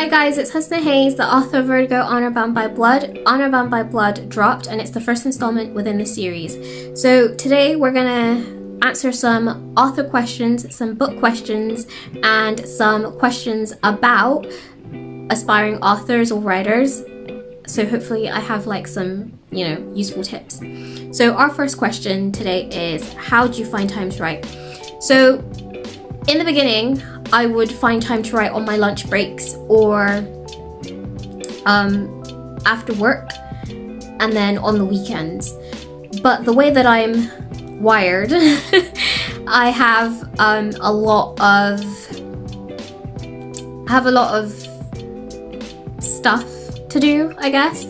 Hi guys, it's Husna Haze, the author of Vertigo Honour Bound by Blood. Honour Bound by Blood dropped and it's the first installment within the series. So today we're gonna answer some author questions, some book questions, and some questions about aspiring authors or writers. So hopefully I have like some, useful tips. So our first question today is, how do you find time to write? So in the beginning, I would find time to write on my lunch breaks or after work and then on the weekends. But the way that I'm wired, I have a lot of stuff to do, I guess.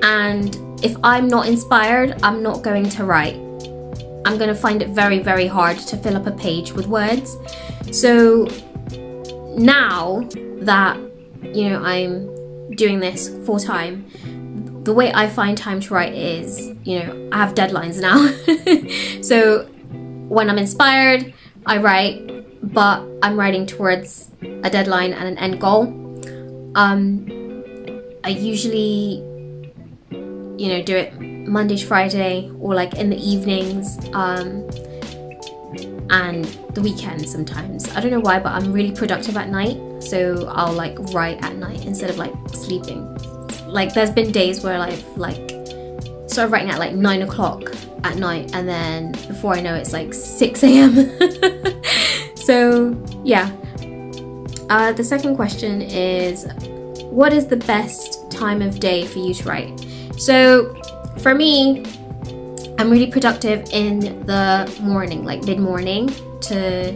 And if I'm not inspired, I'm not going to write. I'm going to find it very, very hard to fill up a page with words. So now that, I'm doing this full time, the way I find time to write is, I have deadlines now. So when I'm inspired, I write, but I'm writing towards a deadline and an end goal. I usually, do it Monday to Friday or like in the evenings, and the weekends sometimes. I don't know why, but I'm really productive at night, so I'll like write at night instead of like sleeping. Like there's been days where I've like started writing at like 9 o'clock at night, and then before I know it's like 6 a.m. So yeah. The second question is, what is the best time of day for you to write? So for me, I'm really productive in the morning, like mid-morning to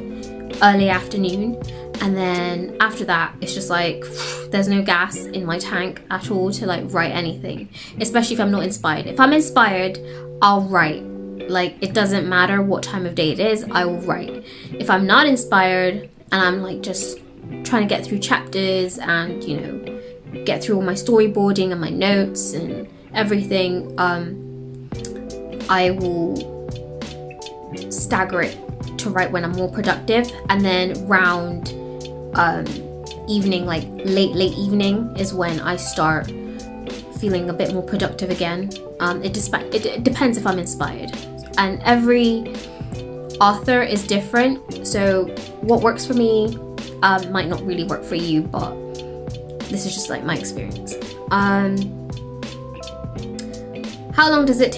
early afternoon. And then after that, it's just like, there's no gas in my tank at all to like write anything, especially if I'm not inspired. If I'm inspired, I'll write. Like, it doesn't matter what time of day it is, I will write. If I'm not inspired and I'm like just trying to get through chapters and, get through all my storyboarding and my notes and everything, I will stagger it to write when I'm more productive, and then round evening, like late evening, is when I start feeling a bit more productive again. It depends if I'm inspired, and every author is different, so what works for me might not really work for you, but this is just like my experience. How long does it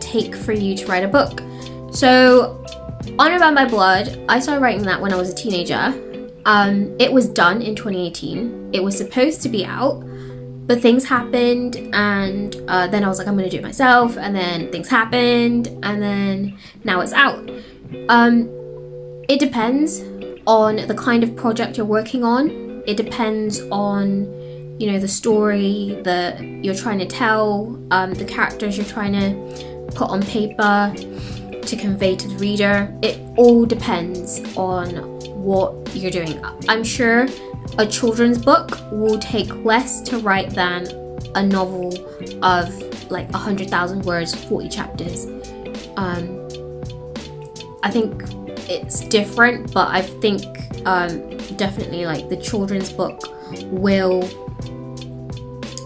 take for you to write a book? So Honour Bound by Blood, I started writing that when I was a teenager. It was done in 2018. It was supposed to be out, but things happened, and then I was like, I'm gonna do it myself, and then things happened, and then now it's out. It depends on the kind of project you're working on. It depends on the story that you're trying to tell, the characters you're trying to put on paper to convey to the reader. It all depends on what you're doing. I'm sure a children's book will take less to write than a novel of like 100,000 words, 40 chapters. I think it's different, but I think definitely like the children's book will,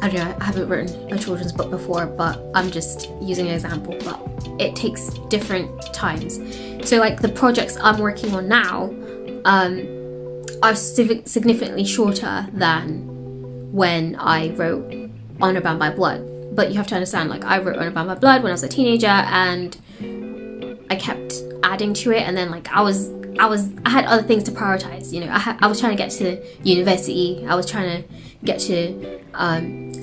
I don't know, I haven't written a children's book before, but I'm just using an example, but it takes different times. So like the projects I'm working on now are significantly shorter than when I wrote Honour Bound by Blood. But you have to understand, like I wrote Honour Bound by Blood when I was a teenager, and I kept adding to it, and then like I had other things to prioritize. I was trying to get to university, I was trying to get to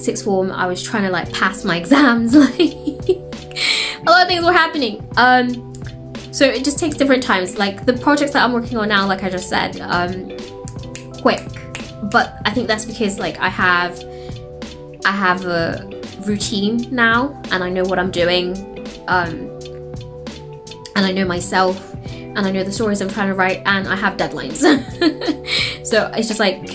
sixth form, I was trying to like pass my exams, like a lot of things were happening. So it just takes different times. Like the projects that I'm working on now, like I just said, quick, but I think that's because like I have a routine now, and I know what I'm doing, and I know myself, and I know the stories I'm trying to write, and I have deadlines. So it's just like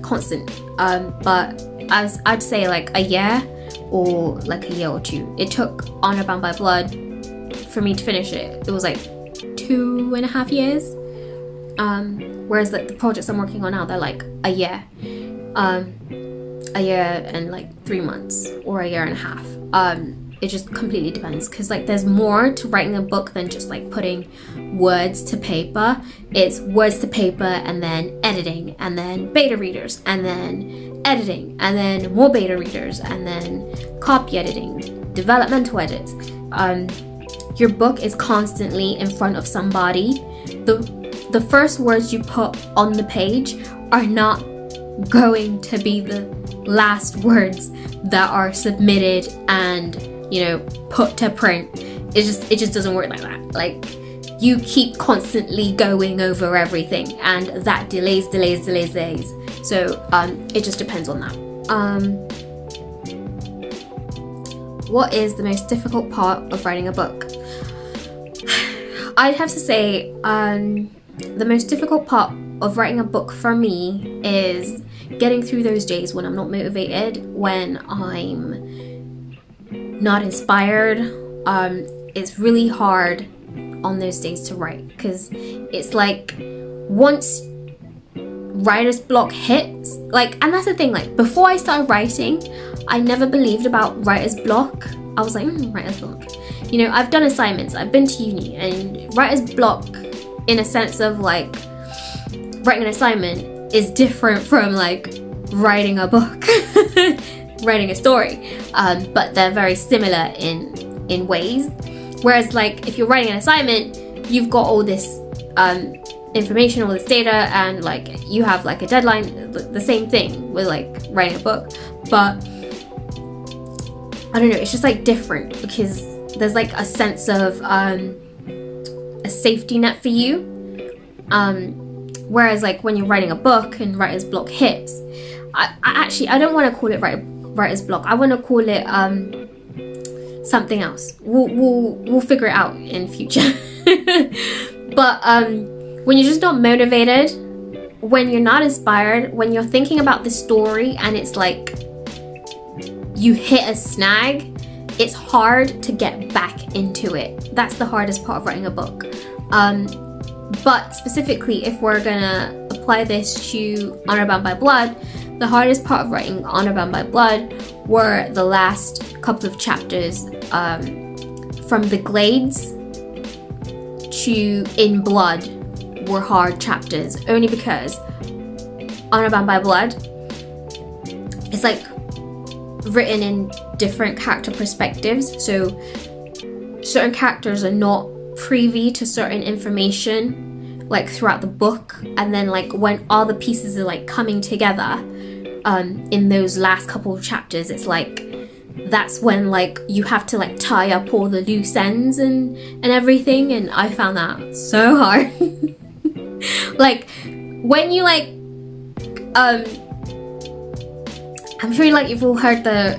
constant. But I'd say like a year or like a year or two. It took Honour Bound by Blood for me to finish it. It was like 2.5 years. Whereas like the projects I'm working on now, they're like a year and like 3 months or a year and a half. It just completely depends, because like there's more to writing a book than just like putting words to paper. It's words to paper and then editing and then beta readers and then editing and then more beta readers and then copy editing, developmental edits. Your book is constantly in front of somebody. The first words you put on the page are not going to be the last words that are submitted and, you know, put to print. It just doesn't work like that. Like, you keep constantly going over everything, and that delays. So it just depends on that. What is the most difficult part of writing a book? I'd have to say the most difficult part of writing a book for me is getting through those days when I'm not motivated, when I'm not inspired. It's really hard on those days to write, because it's like once writer's block hits, like, and that's the thing, like before I started writing, I never believed about writer's block. I was like, writer's block, you know, I've done assignments, I've been to uni, and writer's block in a sense of like writing an assignment is different from like writing a book, writing a story, but they're very similar in ways. Whereas like if you're writing an assignment, you've got all this information, all this data, and like you have like a deadline. The same thing with like writing a book, but I don't know, it's just like different because there's like a sense of a safety net for you. Whereas like when you're writing a book and writer's block hits, I don't want to call it writer's block. I want to call it something else. We'll figure it out in future. But when you're just not motivated, when you're not inspired, when you're thinking about the story and it's like you hit a snag, it's hard to get back into it. That's the hardest part of writing a book. But specifically, if we're gonna apply this to Honour Bound by Blood, the hardest part of writing Honour Bound by Blood were the last couple of chapters, from the Glades to In Blood were hard chapters, only because Honour Bound by Blood is like written in different character perspectives, so certain characters are not privy to certain information like throughout the book, and then like when all the pieces are like coming together in those last couple of chapters, it's like that's when like you have to like tie up all the loose ends and everything, and I found that so hard. Like when you like I'm sure like you've all heard the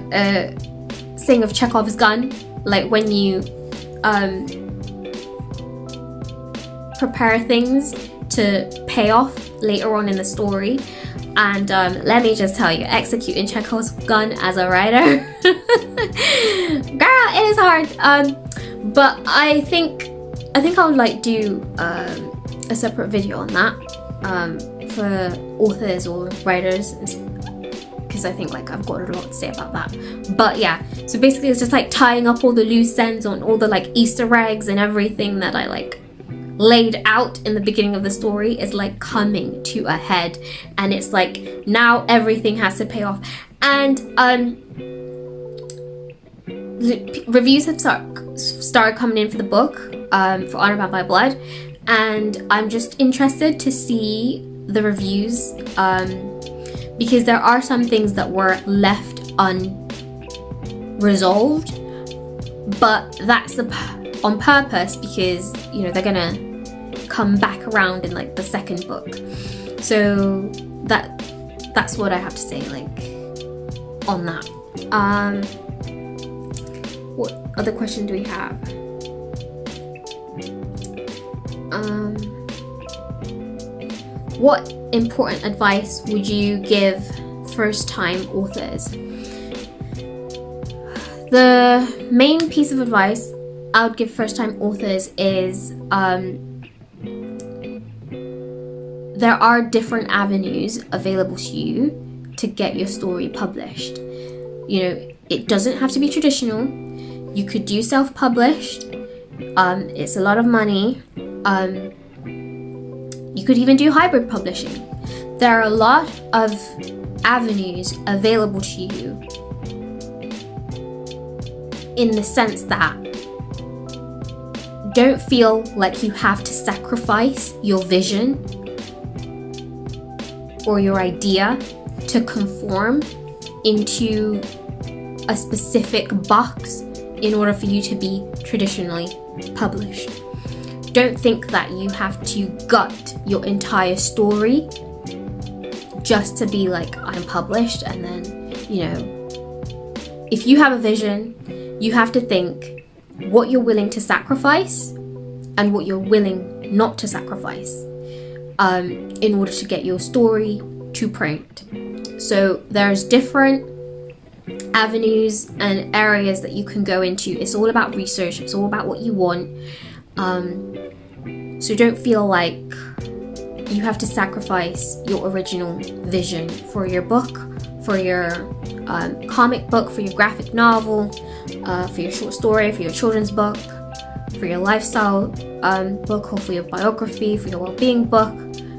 saying of Chekhov's gun, like when you prepare things to pay off later on in the story. And let me just tell you, executing Chekhov's gun as a writer, girl, it is hard. But I think I would like do a separate video on that for authors or writers, because I think like I've got a lot to say about that. But yeah, so basically it's just like tying up all the loose ends on all the like Easter eggs and everything that I like laid out in the beginning of the story is like coming to a head, and it's like now everything has to pay off. And reviews have started coming in for the book, for Honour Bound by Blood, and I'm just interested to see the reviews, because there are some things that were left unresolved, but that's on purpose, because you know they're gonna come back around in like the second book. So that's what I have to say like on that. What other question do we have? What important advice would you give first-time authors? The main piece of advice I would give first-time authors is there are different avenues available to you to get your story published. You know, it doesn't have to be traditional. You could do self-published. It's a lot of money. You could even do hybrid publishing. There are a lot of avenues available to you, in the sense that don't feel like you have to sacrifice your vision or your idea to conform into a specific box in order for you to be traditionally published. Don't think that you have to gut your entire story just to be like, I'm published. And then, you know, if you have a vision, you have to think what you're willing to sacrifice and what you're willing not to sacrifice in order to get your story to print. So there's different avenues and areas that you can go into. It's all about research. It's all about what you want. So don't feel like you have to sacrifice your original vision for your book, for your comic book, for your graphic novel, for your short story, for your children's book, for your lifestyle book, or for your biography, for your well-being book.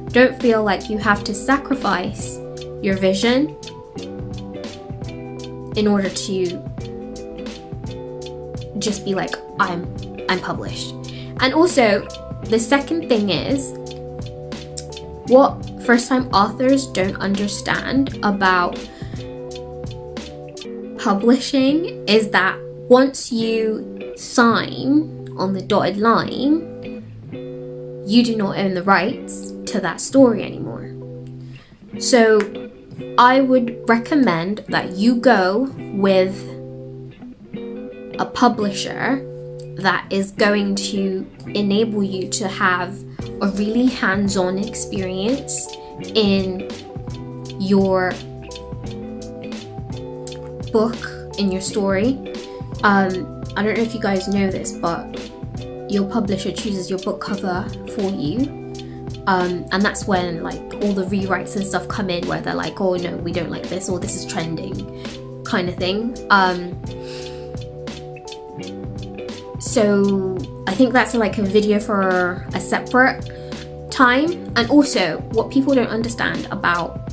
Don't feel like you have to sacrifice your vision in order to just be like, I'm published. And also, the second thing is, what first-time authors don't understand about publishing is that once you sign on the dotted line, you do not own the rights to that story anymore. So I would recommend that you go with a publisher that is going to enable you to have a really hands-on experience in your book, in your story. I don't know if you guys know this, but your publisher chooses your book cover for you. And that's when like all the rewrites and stuff come in, where they're like, oh no, we don't like this, or this is trending, kind of thing. So I think that's like a video for a separate time. And also, what people don't understand about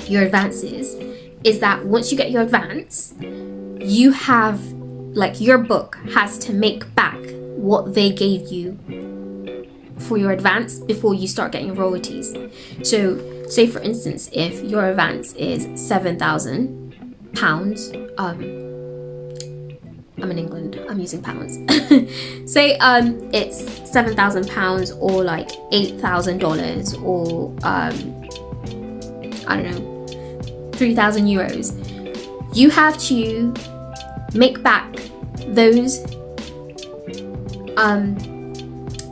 your advances is that once you get your advance, you have, like, your book has to make back what they gave you for your advance before you start getting royalties. So say for instance, if your advance is £7,000, I'm in England, I'm using pounds. Say it's £7,000 or like $8,000 or I don't know, 3,000 euros. You have to make back those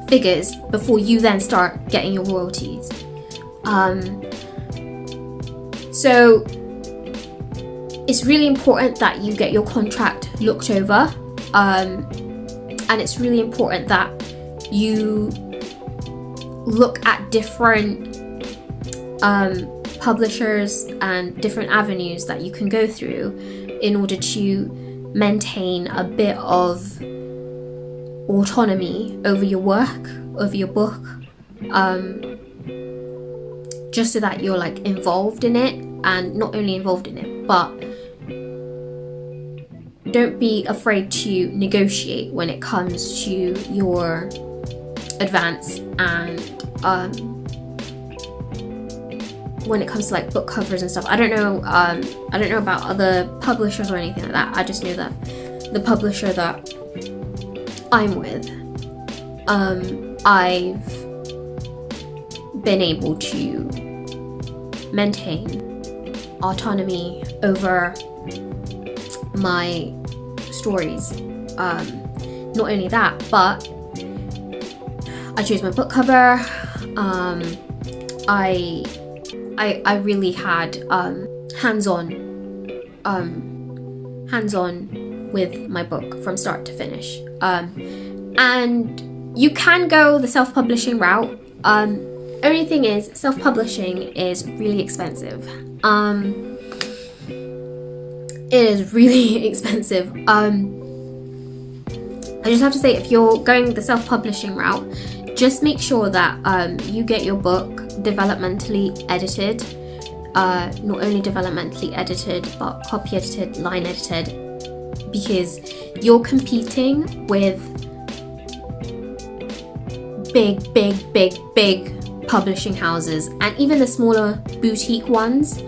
figures before you then start getting your royalties. So it's really important that you get your contract looked over, and it's really important that you look at different publishers and different avenues that you can go through in order to maintain a bit of autonomy over your work, over your book, just so that you're like involved in it, and not only involved in it, but don't be afraid to negotiate when it comes to your advance, and when it comes to like book covers and stuff. I don't know about other publishers or anything like that. I just know that the publisher that I'm with, I've been able to maintain autonomy over my stories. Not only that, but I choose my book cover. I really had hands-on with my book from start to finish. And you can go the self-publishing route. Only thing is, self-publishing is really expensive. It is really expensive. I just have to say, if you're going the self-publishing route, just make sure that you get your book developmentally edited. Not only developmentally edited, but copy edited, line edited, because you're competing with big publishing houses, and even the smaller boutique ones,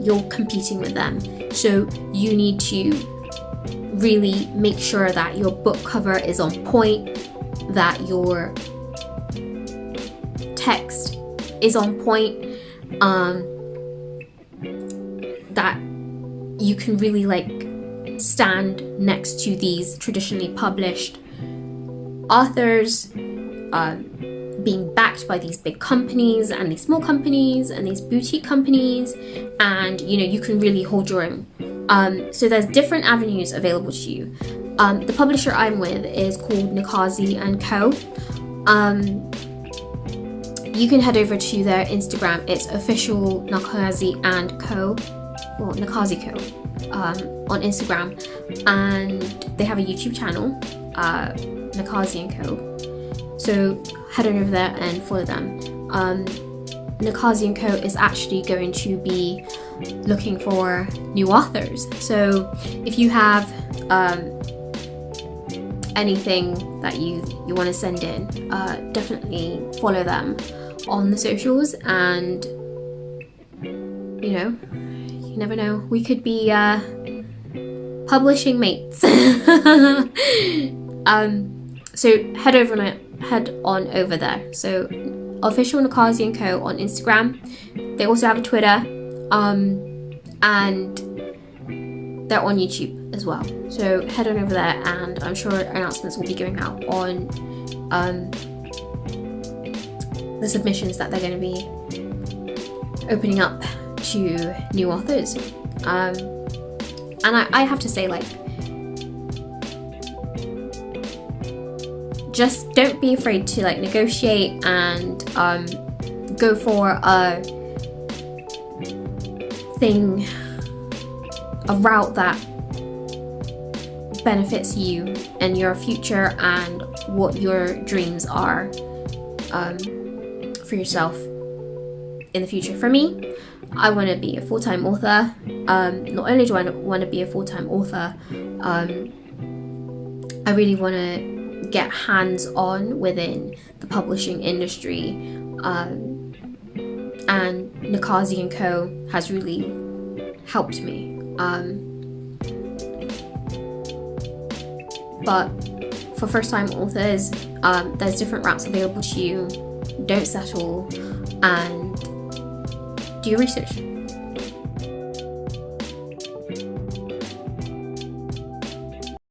you're competing with them. So you need to really make sure that your book cover is on point, that your text is on point, that you can really like stand next to these traditionally published authors, being backed by these big companies and these small companies and these boutique companies, and you know, you can really hold your own. So there's different avenues available to you. The publisher I'm with is called Nakazzi Co. You can head over to their Instagram. It's official Nakazzi Co, or Nakazzi Co, on Instagram, and they have a YouTube channel, Nakazzi Co. So head on over there and follow them. Nakazzi Co is actually going to be looking for new authors. So if you have anything that you want to send in, definitely follow them on the socials, and you know, you never know, we could be publishing mates. So head on over there. So official Nakazzi Co on Instagram. They also have a Twitter, and they're on YouTube as well. So head on over there, and I'm sure announcements will be going out on the submissions that they're going to be opening up to new authors. And I have to say, like, just don't be afraid to like negotiate and go for a route that benefits you and your future and what your dreams are for yourself in the future. For me, I want to be a full-time author. Not only do I want to be a full-time author, I really want to get hands-on within the publishing industry, and Nakazzi Co has really helped me. But for first-time authors, there's different routes available to you. Don't settle, and do your research.